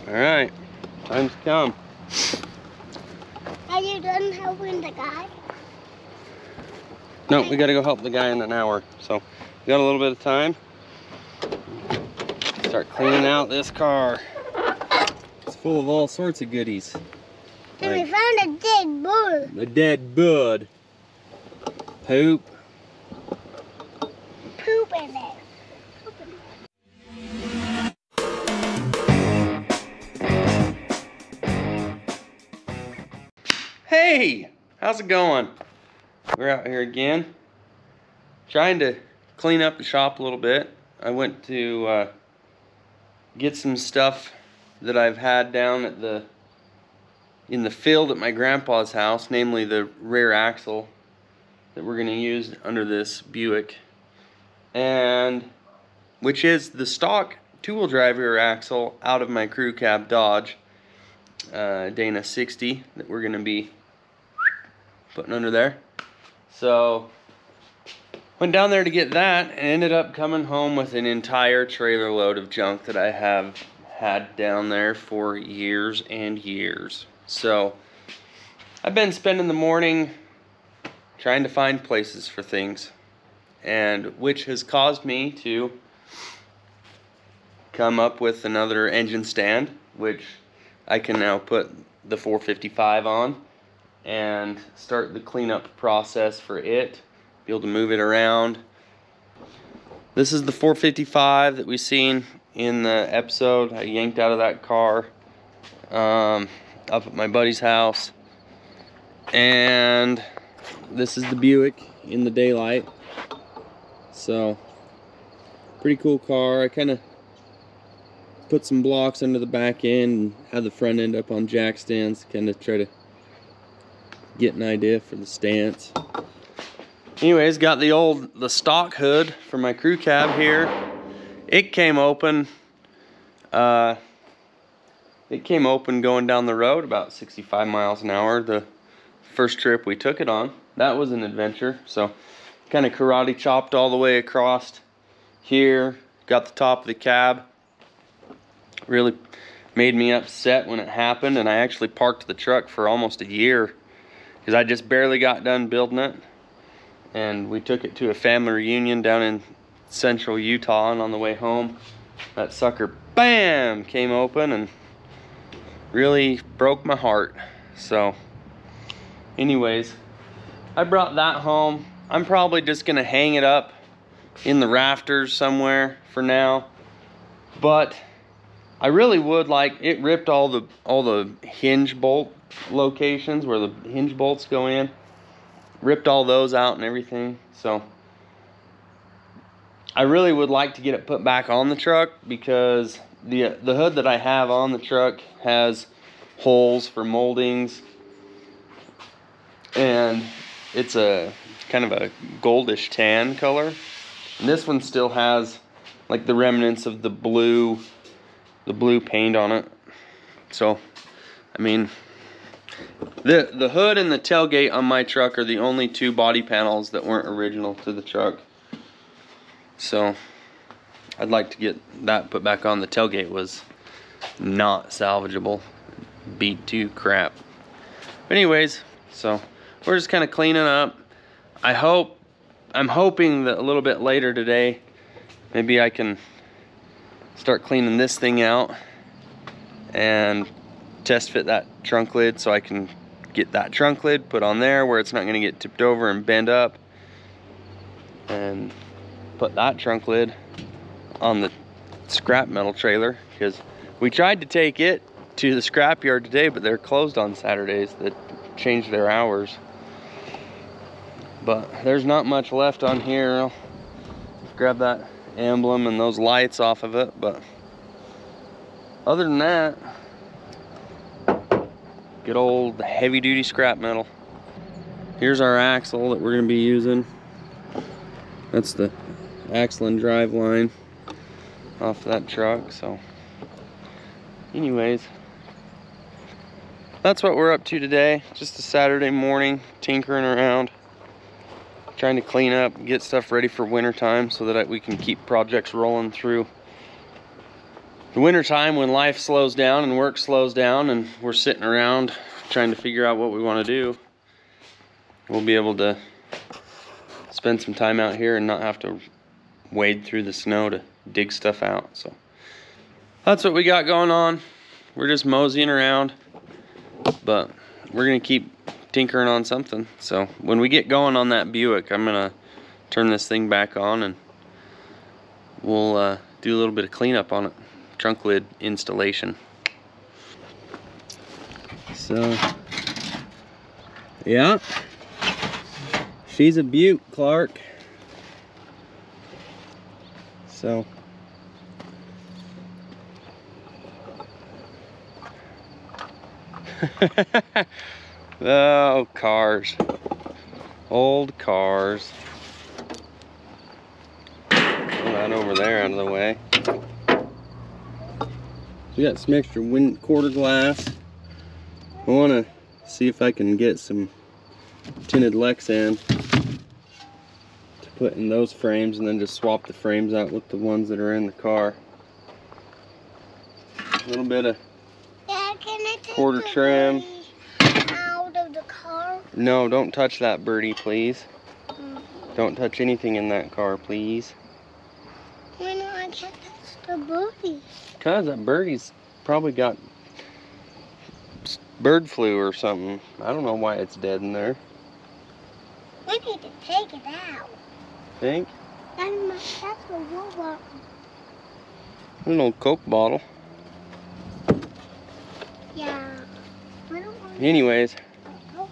All right, time's come. Are you done helping the guy? No, we gotta go help the guy in an hour. So we got a little bit of time. Start cleaning out this car. It's full of all sorts of goodies. And we found a dead bird. A dead bud. Poop. Poop in it. Hey, how's it going? We're out here again, trying to clean up the shop a little bit. I went to get some stuff that I've had down at in the field at my grandpa's house, namely the rear axle that we're going to use under this Buick, and which is the stock two-wheel drive rear axle out of my crew cab Dodge Dana 60 that we're going to be putting under there. So went down there to get that and ended up coming home with an entire trailer load of junk that I have had down there for years and years. So I've been spending the morning trying to find places for things, and which has caused me to come up with another engine stand, which I can now put the 455 on and start the cleanup process for it, be able to move it around. This is the 455 that we seen in the episode I yanked out of that car up at my buddy's house. And this is the Buick in the daylight. So, pretty cool car. I kind of put some blocks under the back end and had the front end up on jack stands to kind of try to get an idea for the stance. Anyways, got the stock hood for my crew cab here. It came open. It came open going down the road about 65 miles an hour. The first trip we took it on, that was an adventure. So, kind of karate chopped all the way across here. Got the top of the cab. Really made me upset when it happened, and I actually parked the truck for almost a year because I just barely got done building it. And we took it to a family reunion down in central Utah, and on the way home, that sucker, bam, came open and really broke my heart. So, anyways, I brought that home. I'm probably just gonna hang it up in the rafters somewhere for now, but I really would like, it ripped all the hinge bolt locations where the hinge bolts go in, ripped all those out and everything. So I really would like to get it put back on the truck, because the hood that I have on the truck has holes for moldings, and it's a kind of a goldish tan color, and this one still has like the remnants of the blue paint on it. So I mean, the hood and the tailgate on my truck are the only two body panels that weren't original to the truck. So I'd like to get that put back on. The tailgate was not salvageable, beat to crap. But anyways, so we're just kind of cleaning up. I'm hoping that a little bit later today, maybe I can start cleaning this thing out and test fit that trunk lid, so I can get that trunk lid put on there where it's not going to get tipped over and bend up, and put that trunk lid on the scrap metal trailer, because we tried to take it to the scrapyard today, but they're closed on Saturdays. That changed their hours. But there's not much left on here. I'll grab that emblem and those lights off of it, but other than that, good old heavy duty scrap metal. Here's our axle that we're going to be using. That's the axle and drive line off that truck. So anyways, that's what we're up to today. Just a Saturday morning, tinkering around, trying to clean up, get stuff ready for winter time so that we can keep projects rolling through the winter time when life slows down and work slows down and we're sitting around trying to figure out what we want to do, we'll be able to spend some time out here and not have to wade through the snow to dig stuff out. So that's what we got going on. We're just moseying around, but we're gonna keep tinkering on something. So when we get going on that Buick, I'm gonna turn this thing back on and we'll do a little bit of cleanup on it. Trunk lid installation. So yeah, she's a beaut, Clark. So oh, cars. Old cars. Throw that over there out of the way. We got some extra quarter glass. I want to see if I can get some tinted Lexan to put in those frames and then just swap the frames out with the ones that are in the car. A little bit of quarter trim. Out of the car? No, don't touch that birdie, please. Don't touch anything in that car, please. Why not I can't touch the birdie? Because that birdie's probably got bird flu or something. I don't know why it's dead in there. We need to take it out. Think? That's a robot. An old Coke bottle. Yeah. I don't want Anyways, a Coke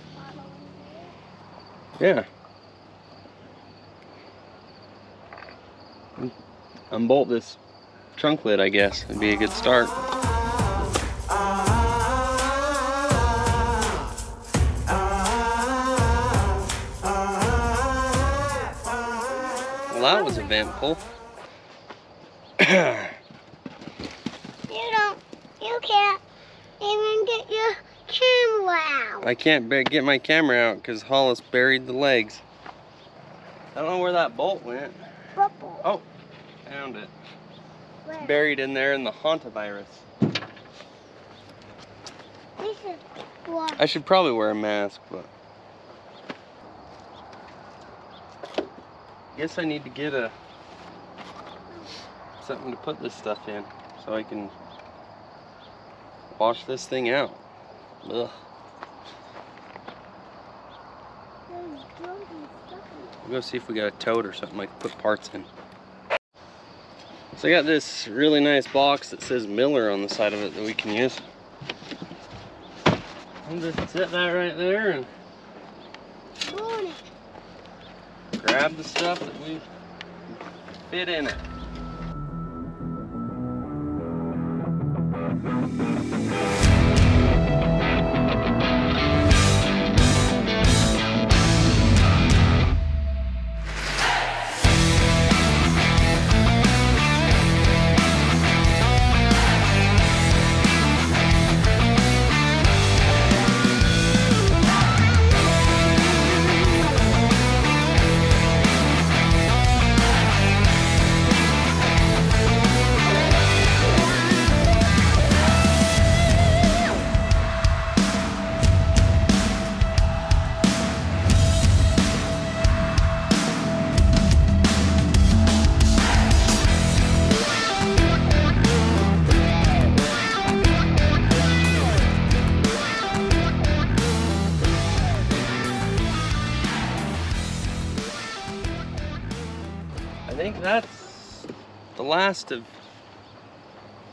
bottle. yeah. Unbolt this trunk lid, I guess. It'd be a good start. Well, that was eventful. You can't even get your camera out. I can't get my camera out because Hollis buried the legs. I don't know where that bolt went. Purple. Oh, found it. Where? Buried in there in the hantavirus. This is what? I should probably wear a mask, but I guess I need to get something to put this stuff in so I can wash this thing out. Ugh. We'll go see if we got a tote or something I can put parts in. So I got this really nice box that says Miller on the side of it that we can use. I'll just set that right there and grab the stuff that we fit in it. I think that's the last of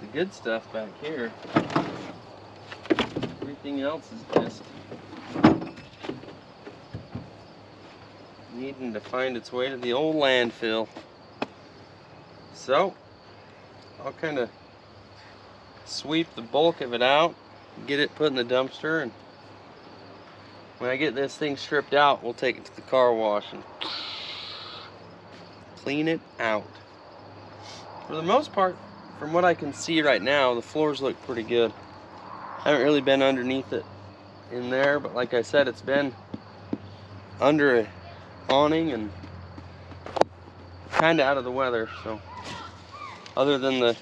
the good stuff back here. Everything else is just needing to find its way to the old landfill. So I'll kind of sweep the bulk of it out, get it put in the dumpster, and when I get this thing stripped out, we'll take it to the car wash and clean it out. For the most part, from what I can see right now, the floors look pretty good. I haven't really been underneath it in there, but like I said, it's been under a awning and kind of out of the weather. So other than the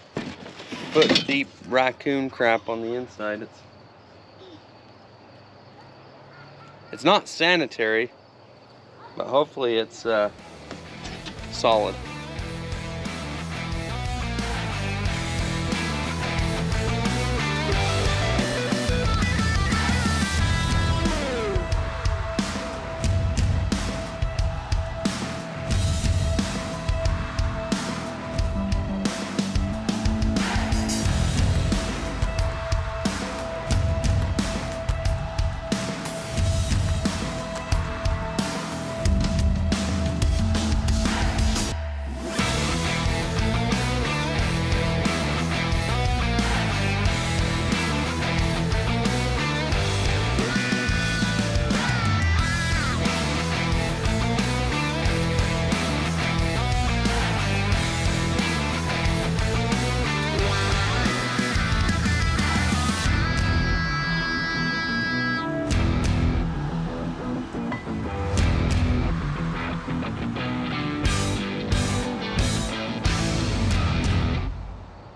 foot deep raccoon crap on the inside. It's not sanitary, but hopefully it's solid.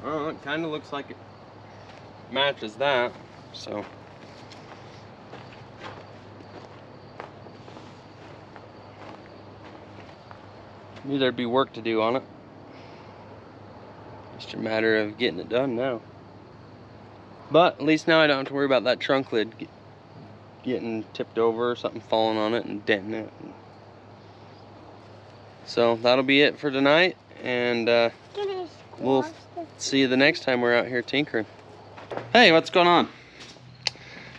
Well, it kind of looks like it matches that, so. Knew there'd be work to do on it. Just a matter of getting it done now. But at least now I don't have to worry about that trunk lid getting tipped over or something falling on it and denting it. So that'll be it for tonight, and we'll see you the next time we're out here tinkering. Hey, what's going on?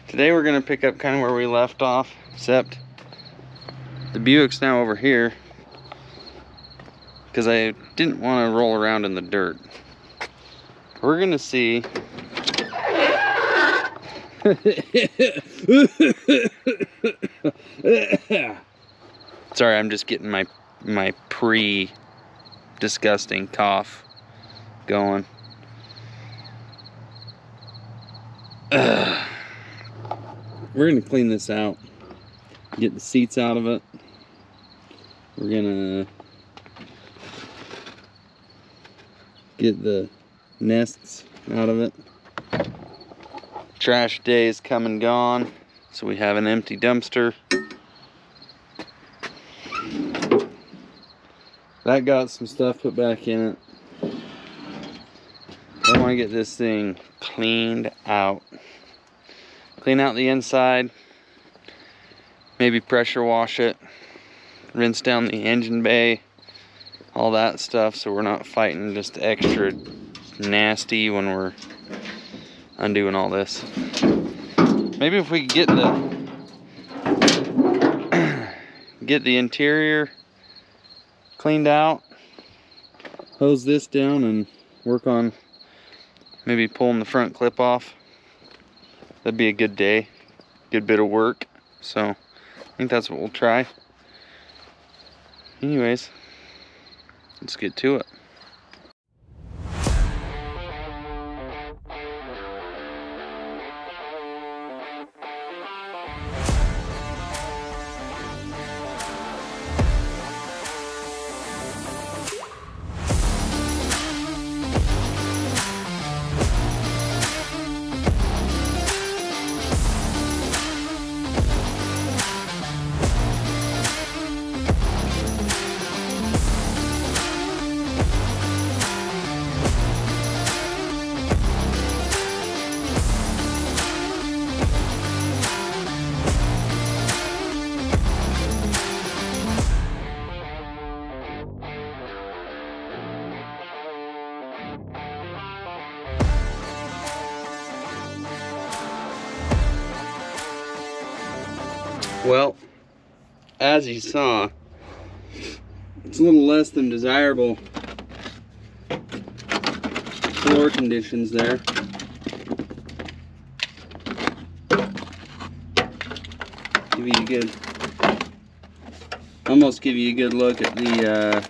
Today we're gonna pick up kind of where we left off, except the Buick's now over here because I didn't want to roll around in the dirt. We're gonna see. Sorry, I'm just getting my pre-disgusting cough going. We're gonna clean this out, get the seats out of it. We're gonna get the nests out of it. Trash day is come and gone, so we have an empty dumpster. That got some stuff put back in it. I want to get this thing cleaned out. Clean out the inside, maybe pressure wash it, rinse down the engine bay, all that stuff, so we're not fighting just extra nasty when we're undoing all this. Maybe if we could get the interior cleaned out, hose this down, and work on maybe pulling the front clip off. That'd be a good day, good bit of work. So I think that's what we'll try. Anyways, let's get to it. Well, as you saw, it's a little less than desirable floor conditions there. Give you a good, almost give you a good look at the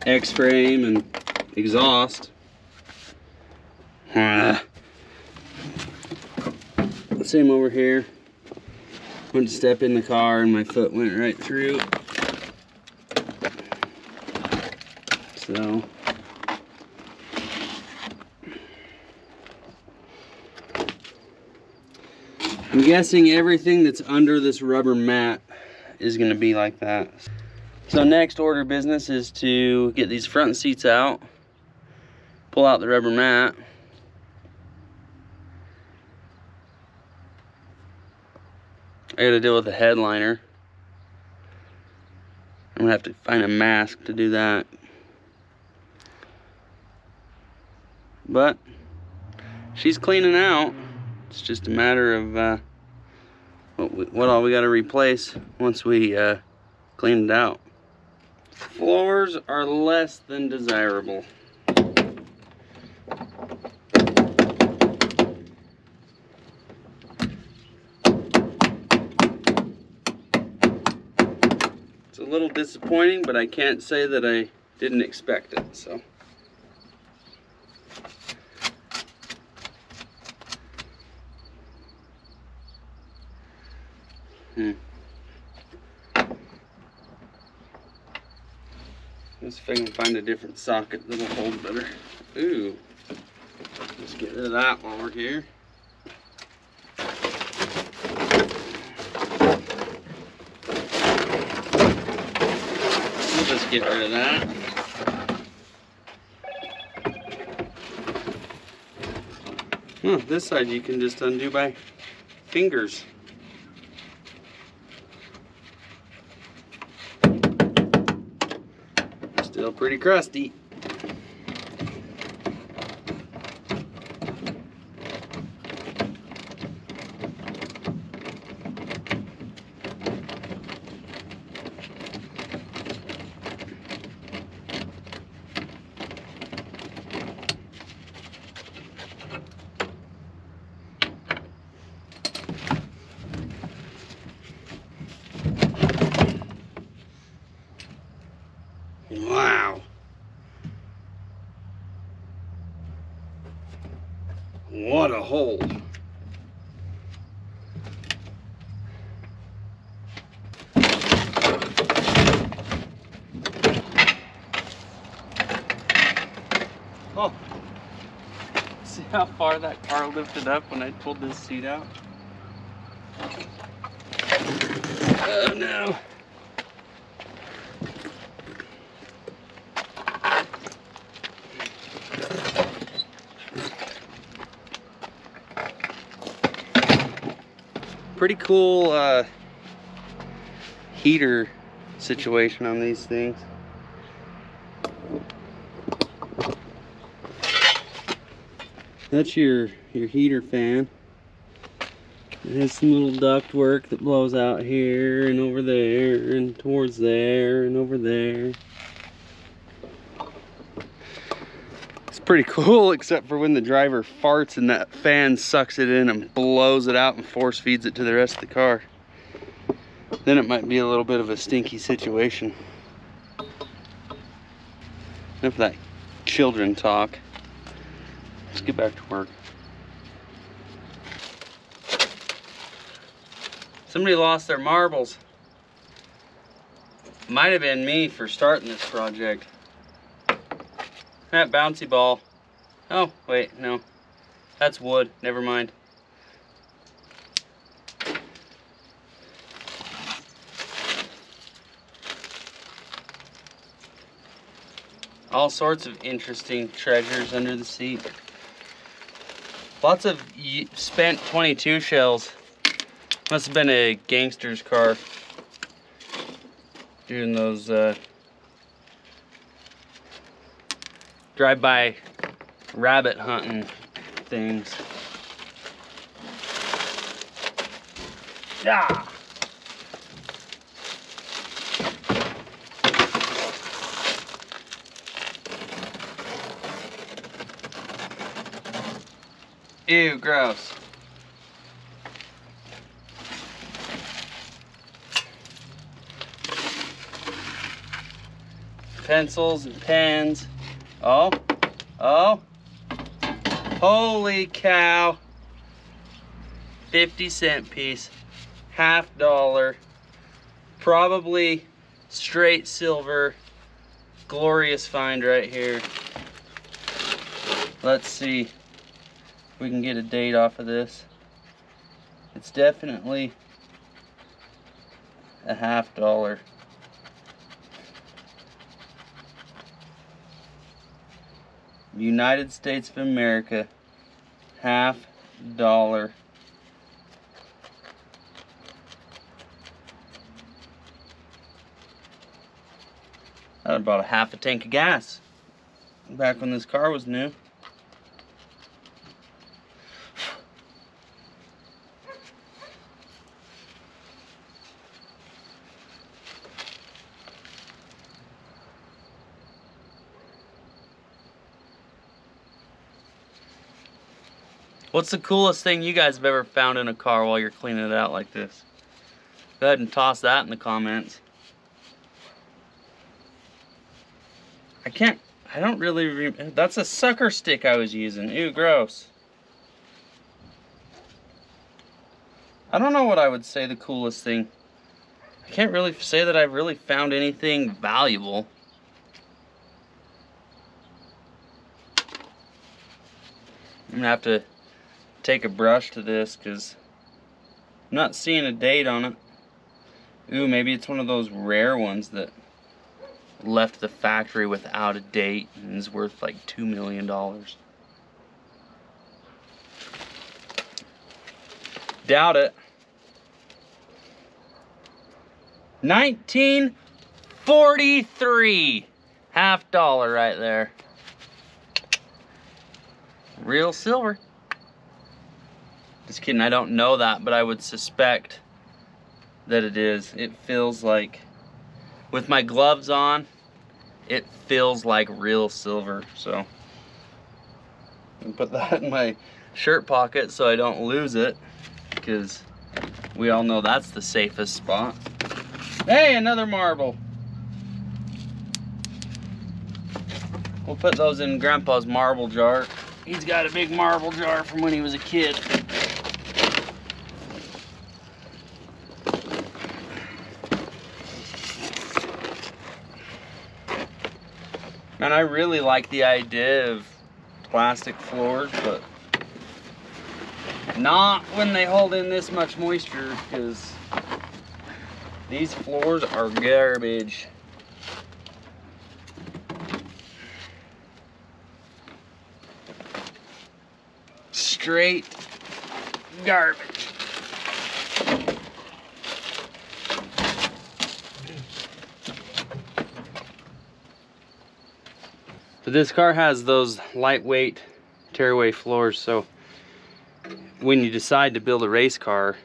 X-frame and exhaust. Same over here. Went to step in the car and my foot went right through. So I'm guessing everything that's under this rubber mat is gonna be like that. So next order of business is to get these front seats out, pull out the rubber mat, I gotta deal with the headliner. I'm gonna have to find a mask to do that. But she's cleaning out. It's just a matter of what all we gotta replace once we clean it out. Floors are less than desirable. It's a little disappointing, but I can't say that I didn't expect it, so. Let's see if I can find a different socket that'll hold better. Ooh. Let's get rid of that while we're here. We'll just get rid of that. Oh, this side you can just undo by fingers. Still pretty crusty. Wow. What a hole. Oh. See how far that car lifted up when I pulled this seat out? Oh no. Pretty cool heater situation on these things. That's your heater fan. It has some little duct work that blows out here and over there and towards there and over there. It's pretty cool, except for when the driver farts and that fan sucks it in and blows it out and force feeds it to the rest of the car. Then it might be a little bit of a stinky situation. Enough of that children talk. Let's get back to work. Somebody lost their marbles. Might have been me for starting this project. That bouncy ball. Oh, wait, no. That's wood, never mind. All sorts of interesting treasures under the seat. Lots of spent .22 shells. Must have been a gangster's car doing those drive-by rabbit hunting things. Ah! Ew, gross. Pencils and pens. Oh, holy cow. 50-cent piece, $50, probably straight silver, glorious find right here. Let's see if we can get a date off of this. It's definitely a $50. United States of America, $50. I bought a half a tank of gas back when this car was new. What's the coolest thing you guys have ever found in a car while you're cleaning it out like this? Go ahead and toss that in the comments. I don't really that's a sucker stick I was using. Ew, gross. I don't know what I would say the coolest thing. I can't really say that I've really found anything valuable. I'm gonna have to take a brush to this because I'm not seeing a date on it. Ooh, maybe it's one of those rare ones that left the factory without a date and is worth like $2 million. Doubt it. 1943. $50 right there. Real silver. Just kidding, I don't know that, but I would suspect that it is. It feels like, with my gloves on, it feels like real silver. So I'm gonna put that in my shirt pocket so I don't lose it, because we all know that's the safest spot. Hey, another marble. We'll put those in Grandpa's marble jar. He's got a big marble jar from when he was a kid. And I really like the idea of plastic floors, but not when they hold in this much moisture, because these floors are garbage. Straight garbage. But this car has those lightweight tearaway floors, so when you decide to build a race car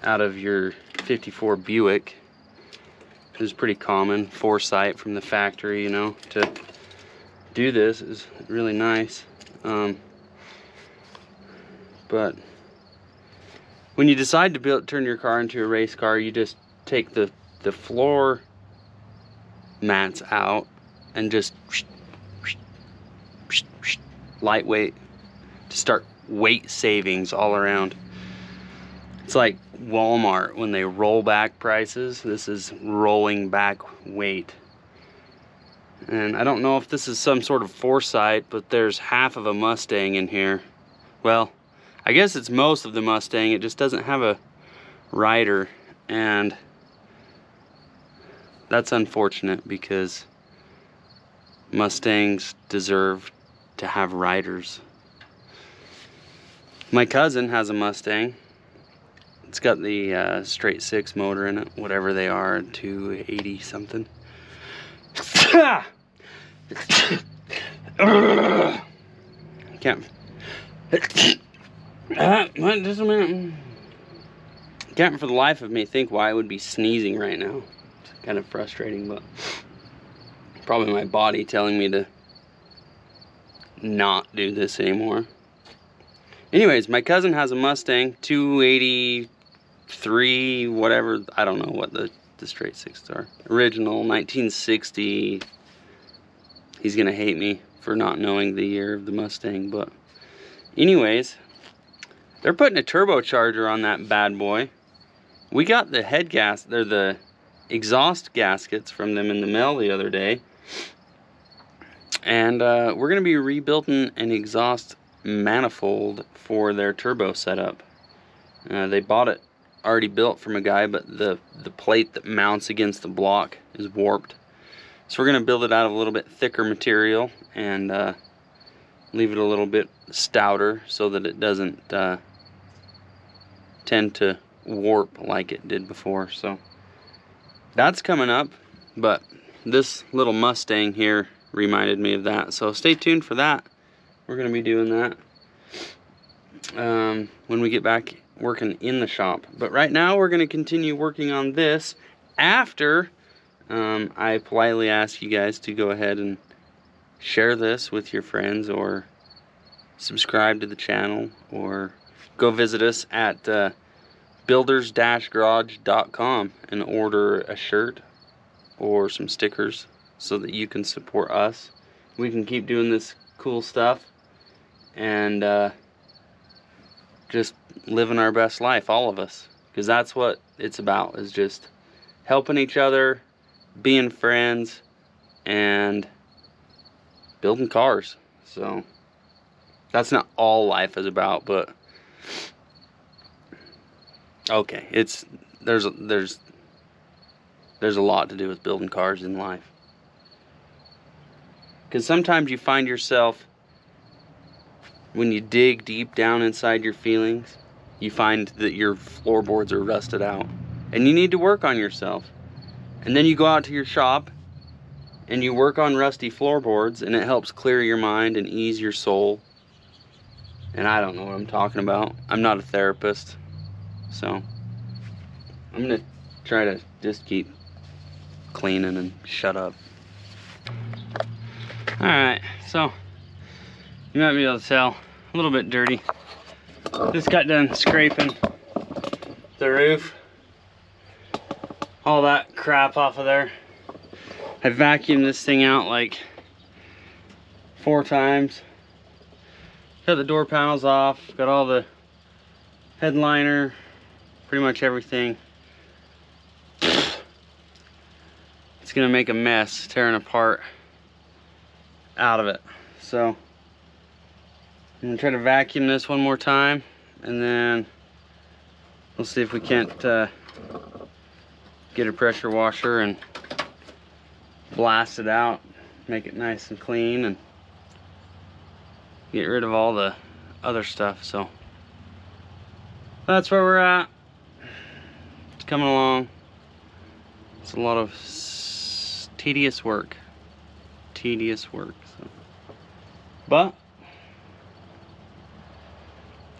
out of your 54 Buick, which is pretty common, foresight from the factory, you know, to do this is really nice. But when you decide to turn your car into a race car, you just take the floor mats out and just lightweight to start weight savings all around. It's like Walmart when they roll back prices. This is rolling back weight. And I don't know if this is some sort of foresight, but there's half of a Mustang in here. Well, I guess it's most of the Mustang. It just doesn't have a rider, and that's unfortunate because Mustangs deserve to have riders. My cousin has a Mustang. It's got the straight six motor in it, whatever they are, 280 something. Can't. Just a minute. Can't for the life of me think why I would be sneezing right now. It's kind of frustrating, but probably my body telling me to not do this anymore. Anyways, my cousin has a Mustang 283, whatever. I don't know what the straight sixes are. Original 1960. He's gonna hate me for not knowing the year of the Mustang, but anyways, they're putting a turbocharger on that bad boy. We got the head gas, they're the exhaust gaskets from them in the mail the other day. And we're gonna be rebuilding an exhaust manifold for their turbo setup. They bought it already built from a guy, but the plate that mounts against the block is warped. So we're going to build it out of a little bit thicker material and leave it a little bit stouter so that it doesn't tend to warp like it did before. So that's coming up, but this little Mustang here reminded me of that. So stay tuned for that. We're going to be doing that when we get back working in the shop. But right now we're going to continue working on this after I politely ask you guys to go ahead and share this with your friends, or subscribe to the channel, or go visit us at builders-garage.com and order a shirt or some stickers so that you can support us. We can keep doing this cool stuff and just living our best life, all of us, because that's what it's about, is just helping each other, being friends, and building cars. So that's not all life is about, but okay, there's a lot to do with building cars in life, because sometimes you find yourself, when you dig deep down inside your feelings, you find that your floorboards are rusted out and you need to work on yourself. And then you go out to your shop and you work on rusty floorboards, and it helps clear your mind and ease your soul. And I don't know what I'm talking about. I'm not a therapist, so I'm gonna try to just keep cleaning and shut up. Alright, so you might be able to tell, a little bit dirty. Just got done scraping the roof, all that crap off of there. I vacuumed this thing out like 4 times. Got the door panels off, got all the headliner, pretty much everything. It's gonna make a mess tearing apart out of it. So I'm gonna try to vacuum this one more time, and then we'll see if we can't get a pressure washer and blast it out, make it nice and clean, and get rid of all the other stuff. So that's where we're at. It's coming along. It's a lot of tedious work. So. But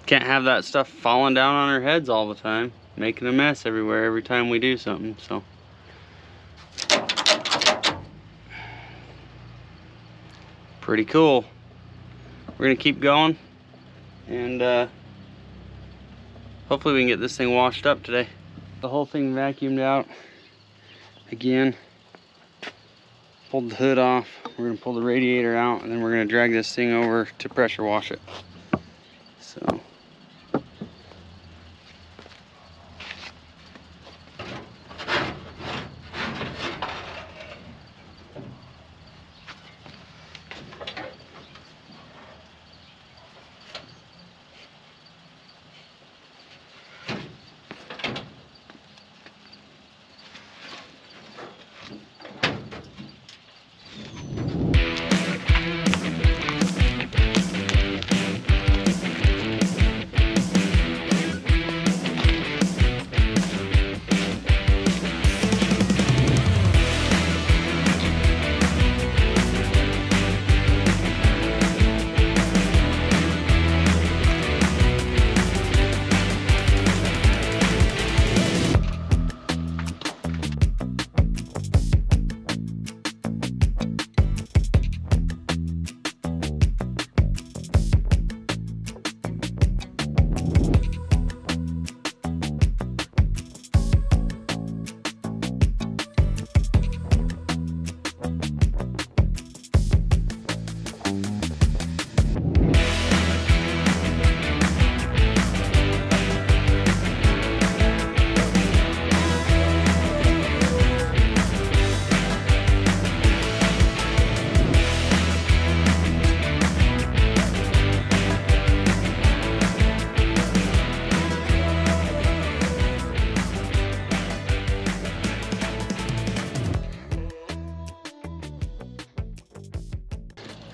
can't have that stuff falling down on our heads all the time, making a mess everywhere every time we do something. So pretty cool. We're gonna keep going, and hopefully we can get this thing washed up today. The whole thing vacuumed out again. Pulled the hood off. We're gonna pull the radiator out, and then we're gonna drag this thing over to pressure wash it. So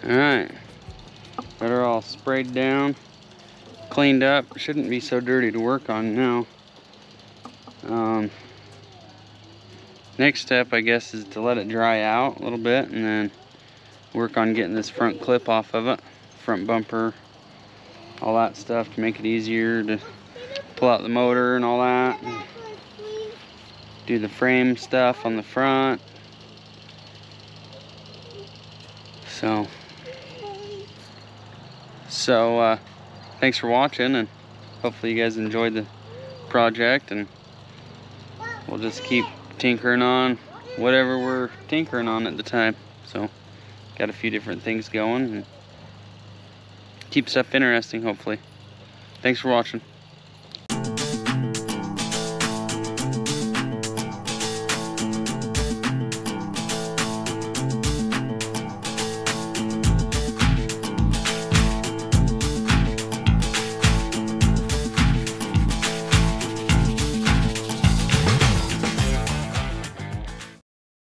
Alright. Got her all sprayed down, cleaned up. Shouldn't be so dirty to work on now. Next step, I guess, is to let it dry out a little bit and then work on getting this front clip off of it. Front bumper, all that stuff to make it easier to pull out the motor and all that. And do the frame stuff on the front. So thanks for watching, and hopefully you guys enjoyed the project, and we'll just keep tinkering on whatever we're tinkering on at the time. So got a few different things going and keep stuff interesting, hopefully. Thanks for watching.